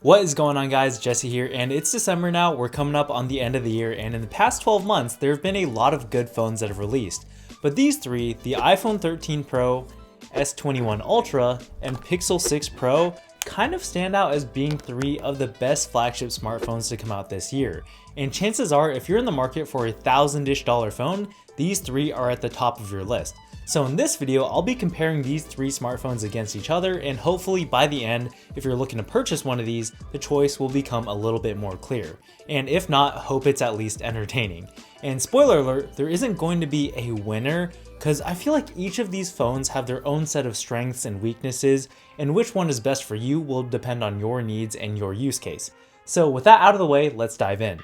What is going on, guys? Jesse here, and it's December now. We're coming up on the end of the year, and in the past 12 months, there have been a lot of good phones that have released. But these three, the iPhone 13 Pro, S21 Ultra, and Pixel 6 Pro, kind of stand out as being three of the best flagship smartphones to come out this year. And chances are, if you're in the market for a $1,000-ish phone, these three are at the top of your list. So in this video, I'll be comparing these three smartphones against each other, and hopefully by the end, if you're looking to purchase one of these, the choice will become a little bit more clear. And if not, hope it's at least entertaining. And spoiler alert, there isn't going to be a winner, because I feel like each of these phones have their own set of strengths and weaknesses, and which one is best for you will depend on your needs and your use case. So with that out of the way, let's dive in.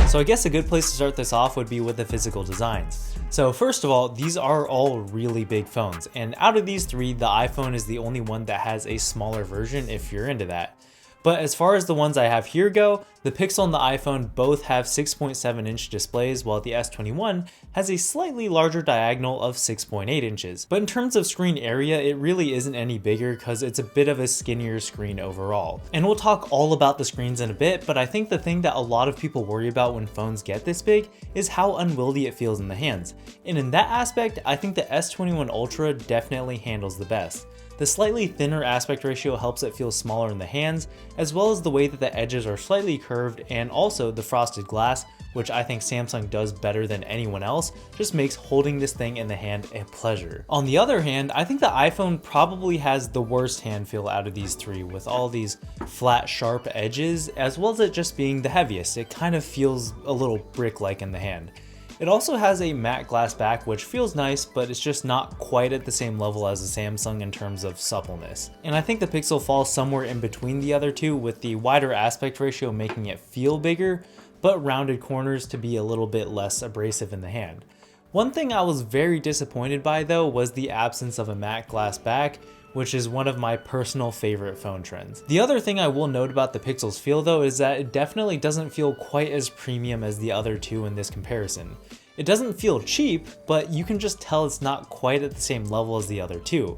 So I guess a good place to start this off would be with the physical designs. So first of all, these are all really big phones, and out of these three, the iPhone is the only one that has a smaller version if you're into that. But as far as the ones I have here go, the Pixel and the iPhone both have 6.7-inch displays, while the S21 has a slightly larger diagonal of 6.8 inches. But in terms of screen area, it really isn't any bigger because it's a bit of a skinnier screen overall. And we'll talk all about the screens in a bit, but I think the thing that a lot of people worry about when phones get this big is how unwieldy it feels in the hands. And in that aspect, I think the S21 Ultra definitely handles the best. The slightly thinner aspect ratio helps it feel smaller in the hands, as well as the way that the edges are slightly curved, and also the frosted glass, which I think Samsung does better than anyone else, just makes holding this thing in the hand a pleasure. On the other hand, I think the iPhone probably has the worst hand feel out of these three, with all these flat, sharp edges, as well as it just being the heaviest. It kind of feels a little brick-like in the hand. It also has a matte glass back, which feels nice, but it's just not quite at the same level as the Samsung in terms of suppleness. And I think the Pixel falls somewhere in between the other two, with the wider aspect ratio making it feel bigger, but rounded corners to be a little bit less abrasive in the hand. One thing I was very disappointed by though was the absence of a matte glass back, which is one of my personal favorite phone trends. The other thing I will note about the Pixel's feel though is that it definitely doesn't feel quite as premium as the other two in this comparison. It doesn't feel cheap, but you can just tell it's not quite at the same level as the other two.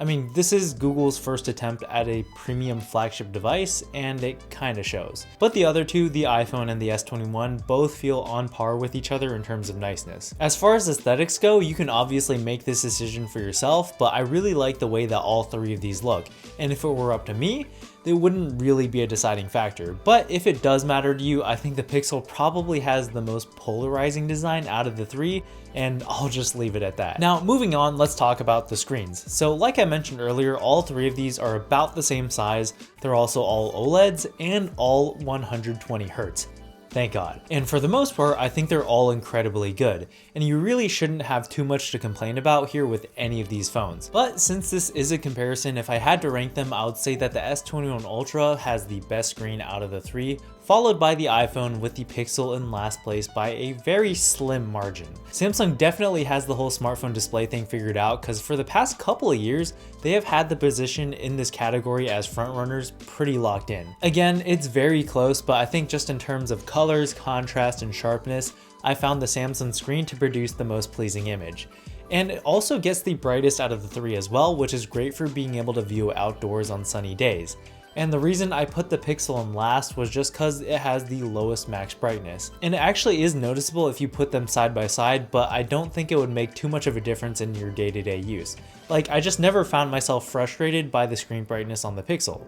I mean, this is Google's first attempt at a premium flagship device, and it kinda shows. But the other two, the iPhone and the S21, both feel on par with each other in terms of niceness. As far as aesthetics go, you can obviously make this decision for yourself, but I really like the way that all three of these look. And if it were up to me, it wouldn't really be a deciding factor. But if it does matter to you, I think the Pixel probably has the most polarizing design out of the three, and I'll just leave it at that. Now, moving on, let's talk about the screens. So like I mentioned earlier, all three of these are about the same size. They're also all OLEDs and all 120 Hz. Thank God. And for the most part, I think they're all incredibly good, and you really shouldn't have too much to complain about here with any of these phones. But since this is a comparison, if I had to rank them, I would say that the S21 Ultra has the best screen out of the three, followed by the iPhone, with the Pixel in last place by a very slim margin. Samsung definitely has the whole smartphone display thing figured out, because for the past couple of years, they have had the position in this category as frontrunners pretty locked in. Again, it's very close, but I think just in terms of colors, contrast, and sharpness, I found the Samsung screen to produce the most pleasing image. And it also gets the brightest out of the three as well, which is great for being able to view outdoors on sunny days. And the reason I put the Pixel in last was just because it has the lowest max brightness. And it actually is noticeable if you put them side by side, but I don't think it would make too much of a difference in your day-to-day use. Like, I just never found myself frustrated by the screen brightness on the Pixel.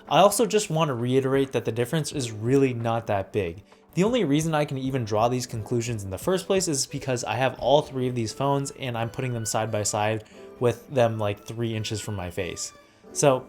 I also just want to reiterate that the difference is really not that big. The only reason I can even draw these conclusions in the first place is because I have all three of these phones and I'm putting them side by side with them like 3 inches from my face. So,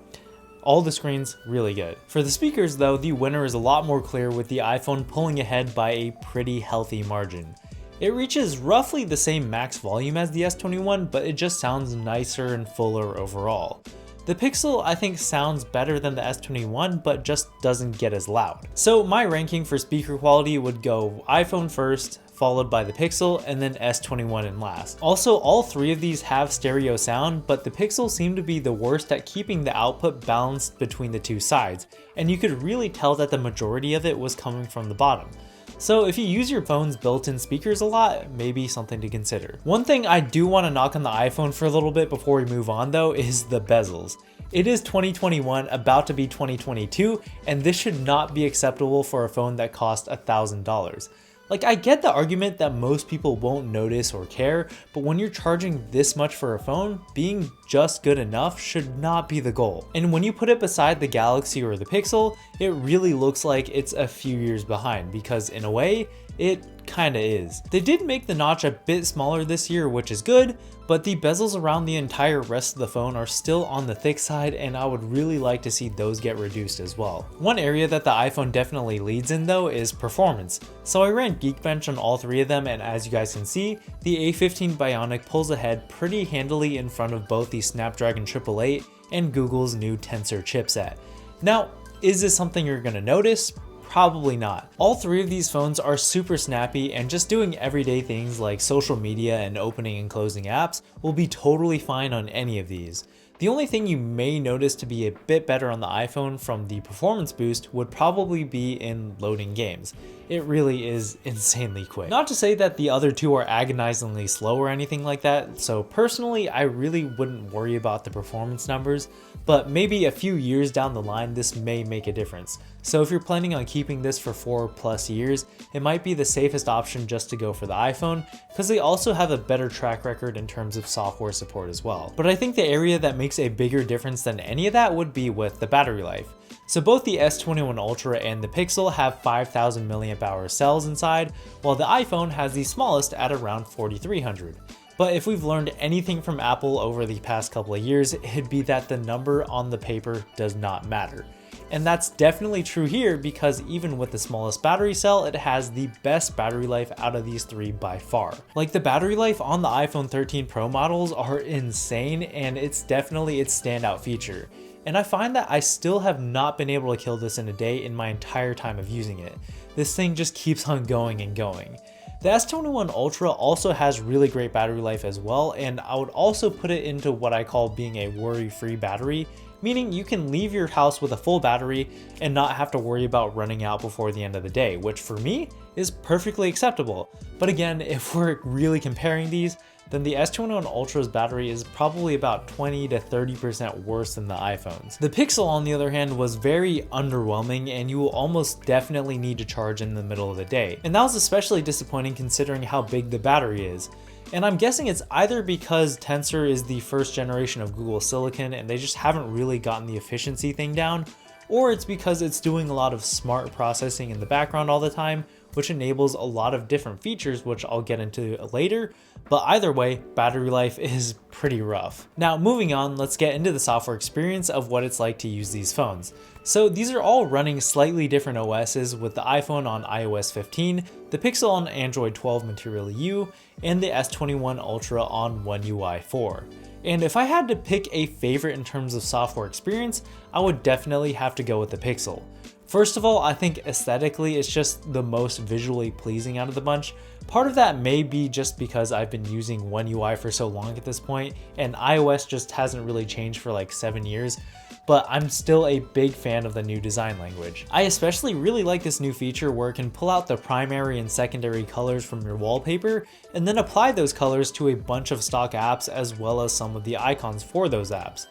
all the screens really good. For the speakers though, the winner is a lot more clear, with the iPhone pulling ahead by a pretty healthy margin. It reaches roughly the same max volume as the S21, but it just sounds nicer and fuller overall. The Pixel, I think, sounds better than the S21, but just doesn't get as loud. So my ranking for speaker quality would go iPhone first, followed by the Pixel, and then S21 in last. Also, all three of these have stereo sound, but the Pixel seemed to be the worst at keeping the output balanced between the two sides, and you could really tell that the majority of it was coming from the bottom. So if you use your phone's built-in speakers a lot, maybe something to consider. One thing I do want to knock on the iPhone for a little bit before we move on though is the bezels. It is 2021, about to be 2022, and this should not be acceptable for a phone that costs $1,000. Like, I get the argument that most people won't notice or care, but when you're charging this much for a phone, being just good enough should not be the goal. And when you put it beside the Galaxy or the Pixel, it really looks like it's a few years behind, because in a way, it kinda is. They did make the notch a bit smaller this year, which is good, but the bezels around the entire rest of the phone are still on the thick side, and I would really like to see those get reduced as well. One area that the iPhone definitely leads in though is performance. So I ran Geekbench on all three of them, and as you guys can see, the A15 Bionic pulls ahead pretty handily in front of both the Snapdragon 888 and Google's new Tensor chipset. Now, is this something you're gonna notice? Probably not. All three of these phones are super snappy, and just doing everyday things like social media and opening and closing apps will be totally fine on any of these. The only thing you may notice to be a bit better on the iPhone from the performance boost would probably be in loading games. It really is insanely quick. Not to say that the other two are agonizingly slow or anything like that, so personally I really wouldn't worry about the performance numbers, but maybe a few years down the line this may make a difference. So if you're planning on keeping this for 4+ years, it might be the safest option just to go for the iPhone, because they also have a better track record in terms of software support as well. But I think the area that makes a bigger difference than any of that would be with the battery life. So both the S21 Ultra and the Pixel have 5,000 mAh cells inside, while the iPhone has the smallest at around 4,300. But if we've learned anything from Apple over the past couple of years, it'd be that the number on the paper does not matter. And that's definitely true here, because even with the smallest battery cell, it has the best battery life out of these three by far. Like, the battery life on the iPhone 13 Pro models are insane, and it's definitely its standout feature. And I find that I still have not been able to kill this in a day in my entire time of using it. This thing just keeps on going and going. The S21 Ultra also has really great battery life as well, and I would also put it into what I call being a worry-free battery, meaning you can leave your house with a full battery and not have to worry about running out before the end of the day, which for me is perfectly acceptable. But again, if we're really comparing these, then the S21 Ultra's battery is probably about 20 to 30% worse than the iPhone's. The Pixel, on the other hand, was very underwhelming, and you will almost definitely need to charge in the middle of the day. And that was especially disappointing considering how big the battery is. And I'm guessing it's either because Tensor is the first generation of Google Silicon and they just haven't really gotten the efficiency thing down, or it's because it's doing a lot of smart processing in the background all the time, which enables a lot of different features, which I'll get into later. But either way, battery life is pretty rough. Now moving on, let's get into the software experience of what it's like to use these phones. So these are all running slightly different OSs, with the iPhone on iOS 15, the Pixel on Android 12 Material U, and the S21 Ultra on One UI 4. And if I had to pick a favorite in terms of software experience, I would definitely have to go with the Pixel. First of all, I think aesthetically it's just the most visually pleasing out of the bunch. Part of that may be just because I've been using One UI for so long at this point, and iOS just hasn't really changed for like 7 years, but I'm still a big fan of the new design language. I especially really like this new feature where it can pull out the primary and secondary colors from your wallpaper and then apply those colors to a bunch of stock apps as well as some of the icons for those apps.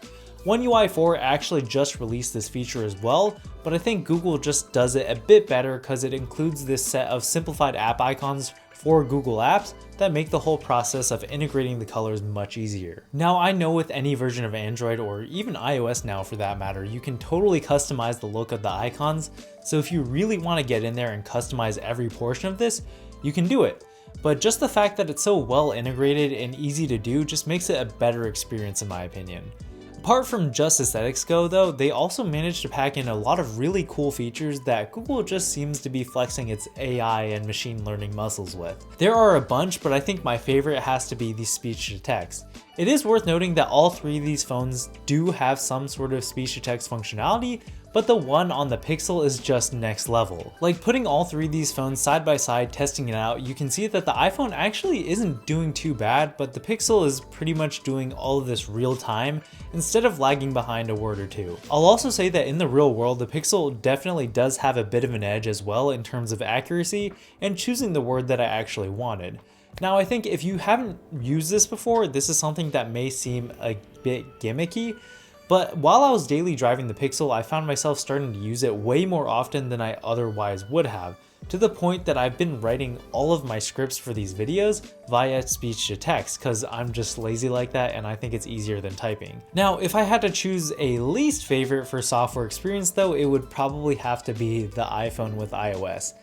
One UI 4 actually just released this feature as well, but I think Google just does it a bit better because it includes this set of simplified app icons for Google Apps that make the whole process of integrating the colors much easier. Now, I know with any version of Android, or even iOS now for that matter, you can totally customize the look of the icons, so if you really want to get in there and customize every portion of this, you can do it. But just the fact that it's so well integrated and easy to do just makes it a better experience in my opinion. Apart from just aesthetics go though, they also managed to pack in a lot of really cool features that Google just seems to be flexing its AI and machine learning muscles with. There are a bunch, but I think my favorite has to be the speech to text. It is worth noting that all three of these phones do have some sort of speech to text functionality, but the one on the Pixel is just next level. Like putting all three of these phones side by side, testing it out, you can see that the iPhone actually isn't doing too bad, but the Pixel is pretty much doing all of this real time instead of lagging behind a word or two. I'll also say that in the real world, the Pixel definitely does have a bit of an edge as well in terms of accuracy and choosing the word that I actually wanted. Now I think if you haven't used this before, this is something that may seem a bit gimmicky, but while I was daily driving the Pixel, I found myself starting to use it way more often than I otherwise would have, to the point that I've been writing all of my scripts for these videos via speech to text because I'm just lazy like that and I think it's easier than typing. Now, if I had to choose a least favorite for software experience though, it would probably have to be the iPhone with iOS.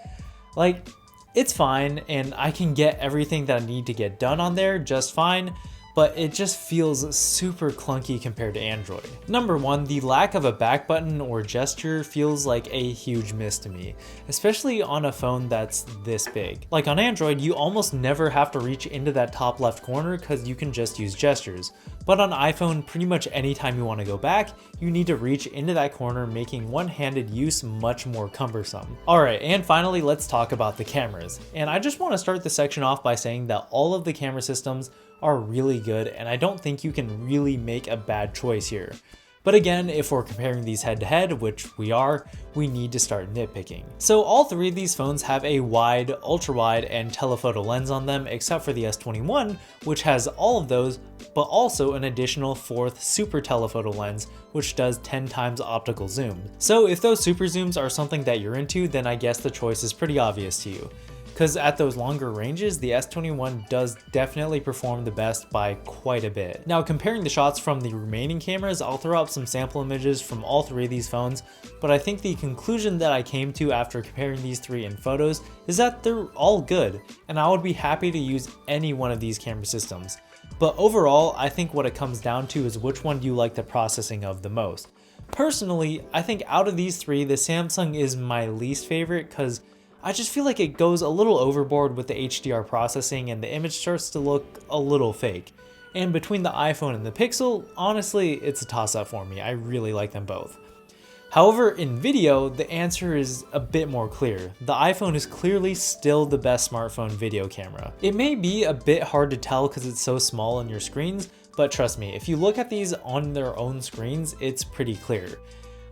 Like, it's fine and I can get everything that I need to get done on there just fine, but it just feels super clunky compared to Android. Number one, the lack of a back button or gesture feels like a huge miss to me, especially on a phone that's this big. Like on Android, you almost never have to reach into that top left corner because you can just use gestures. But on iPhone, pretty much anytime you want to go back, you need to reach into that corner, making one-handed use much more cumbersome. Alright, and finally, let's talk about the cameras. And I just want to start this section off by saying that all of the camera systems are really good, and I don't think you can really make a bad choice here. But again, if we're comparing these head to head, which we are, we need to start nitpicking. So all three of these phones have a wide, ultra wide, and telephoto lens on them, except for the S21, which has all of those, but also an additional fourth super telephoto lens, which does 10 times optical zoom. So if those super zooms are something that you're into, then I guess the choice is pretty obvious to you. Because at those longer ranges, the S21 does definitely perform the best by quite a bit. Now, comparing the shots from the remaining cameras, I'll throw up some sample images from all three of these phones, but I think the conclusion that I came to after comparing these three in photos is that they're all good, and I would be happy to use any one of these camera systems. But overall, I think what it comes down to is which one do you like the processing of the most. Personally, I think out of these three, the Samsung is my least favorite because I just feel like it goes a little overboard with the HDR processing and the image starts to look a little fake. And between the iPhone and the Pixel, honestly, it's a toss-up for me. I really like them both. However, in video, the answer is a bit more clear. The iPhone is clearly still the best smartphone video camera. It may be a bit hard to tell because it's so small on your screens, but trust me, if you look at these on their own screens, it's pretty clear.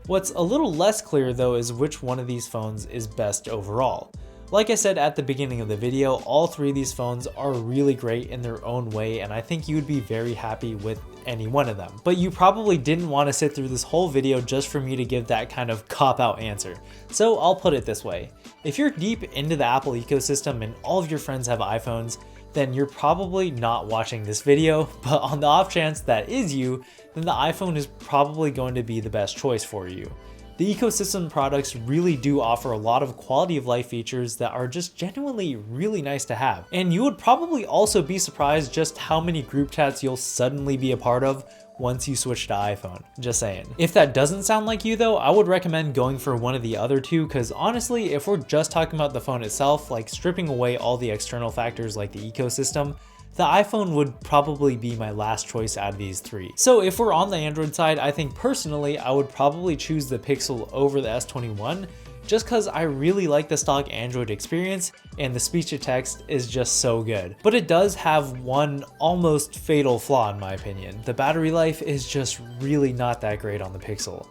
What's a little less clear though is which one of these phones is best overall. Like I said at the beginning of the video, all three of these phones are really great in their own way, and I think you would be very happy with any one of them. But you probably didn't want to sit through this whole video just for me to give that kind of cop-out answer. So I'll put it this way. If you're deep into the Apple ecosystem and all of your friends have iPhones, then you're probably not watching this video, but on the off chance that is you, then the iPhone is probably going to be the best choice for you. The ecosystem products really do offer a lot of quality of life features that are just genuinely really nice to have. And you would probably also be surprised just how many group chats you'll suddenly be a part of once you switch to iPhone. Just saying. If that doesn't sound like you though, I would recommend going for one of the other two, because honestly, if we're just talking about the phone itself, like stripping away all the external factors like the ecosystem, the iPhone would probably be my last choice out of these three. So if we're on the Android side, I think personally, I would probably choose the Pixel over the S21, just because I really like the stock Android experience and the speech to text is just so good. But it does have one almost fatal flaw in my opinion. The battery life is just really not that great on the Pixel.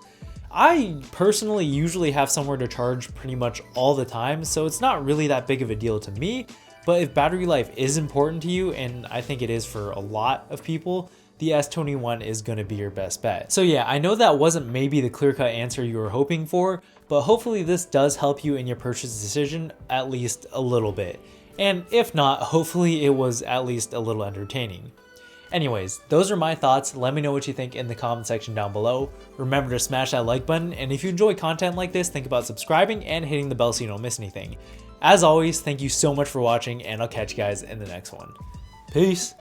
I personally usually have somewhere to charge pretty much all the time, so it's not really that big of a deal to me. But if battery life is important to you, and I think it is for a lot of people, the S21 is going to be your best bet. So yeah, I know that wasn't maybe the clear-cut answer you were hoping for, but hopefully this does help you in your purchase decision at least a little bit. And if not, hopefully it was at least a little entertaining. Anyways, those are my thoughts. Let me know what you think in the comment section down below. Remember to smash that like button, and if you enjoy content like this, think about subscribing and hitting the bell so you don't miss anything. As always, thank you so much for watching, and I'll catch you guys in the next one. Peace!